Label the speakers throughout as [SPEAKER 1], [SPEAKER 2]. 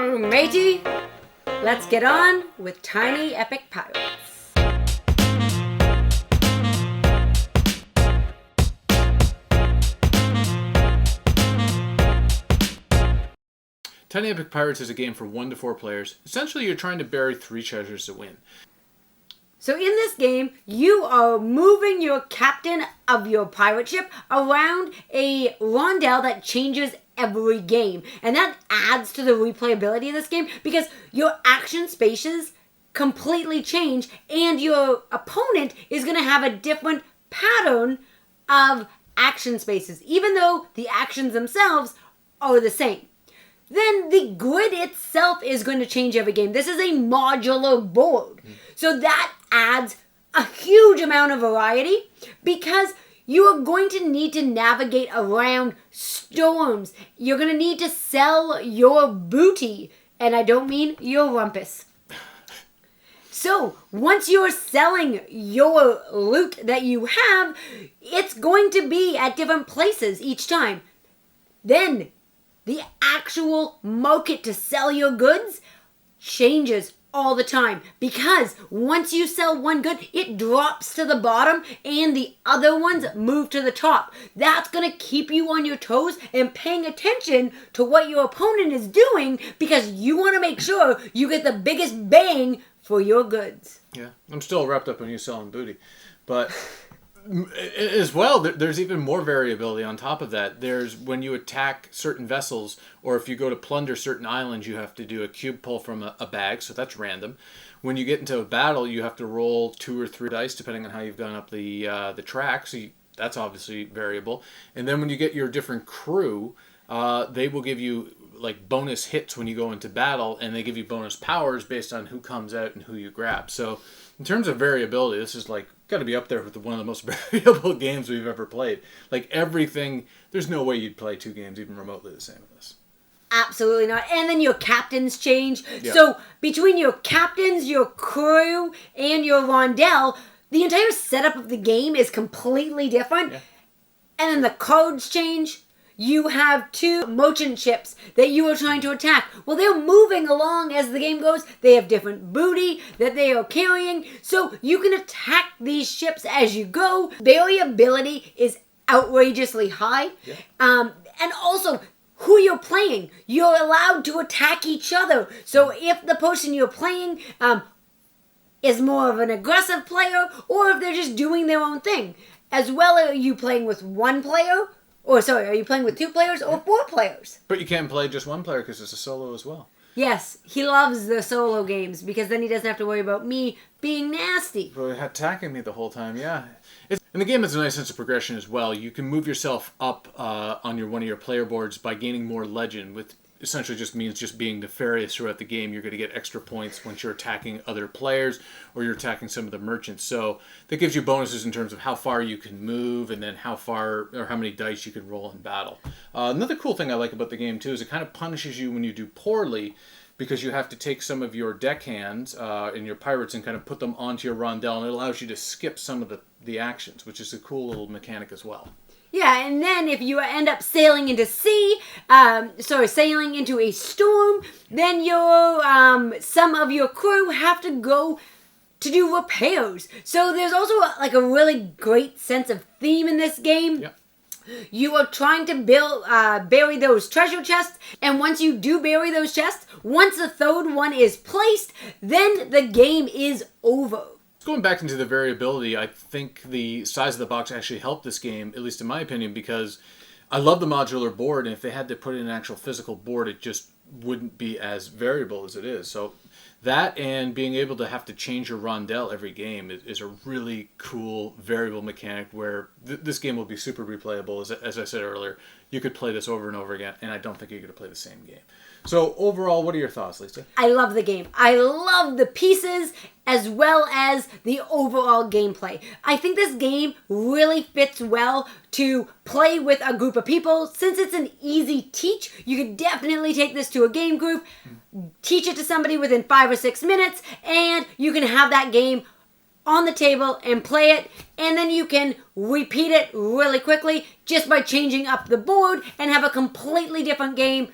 [SPEAKER 1] Arr Matey, let's get on with Tiny Epic Pirates.
[SPEAKER 2] Tiny Epic Pirates is a game for 1 to 4 players. Essentially, you're trying to bury 3 treasures to win.
[SPEAKER 1] So in this game, you are moving your captain of your pirate ship around a rondel that changes every game. And that adds to the replayability of this game because your action spaces completely change and your opponent is going to have a different pattern of action spaces, even though the actions themselves are the same. Then the grid itself is going to change every game. This is a modular board. So that adds a huge amount of variety because you are going to need to navigate around storms. You're going to need to sell your booty. And I don't mean your rumpus. So once you're selling your loot that you have, it's going to be at different places each time. Then the actual market to sell your goods changes all the time because once you sell one good, it drops to the bottom and the other ones move to the top. That's going to keep you on your toes and paying attention to what your opponent is doing because you want to make sure you get the biggest bang for your goods.
[SPEAKER 2] Yeah, I'm still wrapped up on you selling booty. But as well, there's even more variability on top of that. There's when you attack certain vessels, or if you go to plunder certain islands, you have to do a cube pull from a bag, so that's random. When you get into a battle, you have to roll 2 or 3 dice, depending on how you've gone up the track, so that's obviously variable. And then when you get your different crew, they will give you like bonus hits when you go into battle, and they give you bonus powers based on who comes out and who you grab. So in terms of variability, this is like got to be up there with one of the most variable games we've ever played. Like everything, there's no way you'd play 2 games even remotely the same as this.
[SPEAKER 1] Absolutely not. And then your captains change.
[SPEAKER 2] Yeah.
[SPEAKER 1] So between your captains, your crew, and your rondel, the entire setup of the game is completely different.
[SPEAKER 2] Yeah.
[SPEAKER 1] And then the cards change. You have 2 merchant ships that you are trying to attack. Well, they're moving along as the game goes. They have different booty that they are carrying. So you can attack these ships as you go. Variability is outrageously high.
[SPEAKER 2] Yeah.
[SPEAKER 1] And also, who you're playing. You're allowed to attack each other. So if the person you're playing is more of an aggressive player, or if they're just doing their own thing. As well, are you playing with 1 player? Or, sorry, are you playing with 2 players or 4 players?
[SPEAKER 2] But you can't play just 1 player because it's a solo as well.
[SPEAKER 1] Yes, he loves the solo games because then he doesn't have to worry about me being nasty.
[SPEAKER 2] Attacking me the whole time, yeah. And the game has a nice sense of progression as well. You can move yourself up on one of your player boards by gaining more legend, which essentially just means just being nefarious throughout the game. You're going to get extra points once you're attacking other players or you're attacking some of the merchants. So that gives you bonuses in terms of how far you can move and then how far or how many dice you can roll in battle. Another cool thing I like about the game too is it kind of punishes you when you do poorly because you have to take some of your deckhands and your pirates and kind of put them onto your rondel, and it allows you to skip some of the actions, which is a cool little mechanic as well.
[SPEAKER 1] Yeah, and then if you end up sailing into sailing into a storm, then your some of your crew have to go to do repairs. So there's also a really great sense of theme in this game.
[SPEAKER 2] Yep.
[SPEAKER 1] You are trying to bury those treasure chests, and once you do bury those chests, once the 3rd one is placed, then the game is over.
[SPEAKER 2] Going back into the variability, I think the size of the box actually helped this game, at least in my opinion, because I love the modular board, and if they had to put in an actual physical board, it just wouldn't be as variable as it is. So that and being able to have to change your rondel every game is a really cool variable mechanic where this game will be super replayable. As I said earlier, you could play this over and over again, and I don't think you're going to play the same game. So overall, what are your thoughts, Lisa?
[SPEAKER 1] I love the game. I love the pieces as well as the overall gameplay. I think this game really fits well to play with a group of people. Since it's an easy teach, you could definitely take this to a game group, teach it to somebody within 5 or 6 minutes, and you can have that game on the table and play it, and then you can repeat it really quickly just by changing up the board and have a completely different game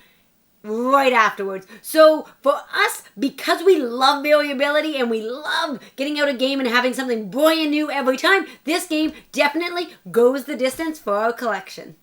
[SPEAKER 1] right afterwards. So for us, because we love variability and we love getting out a game and having something brand new every time, this game definitely goes the distance for our collection.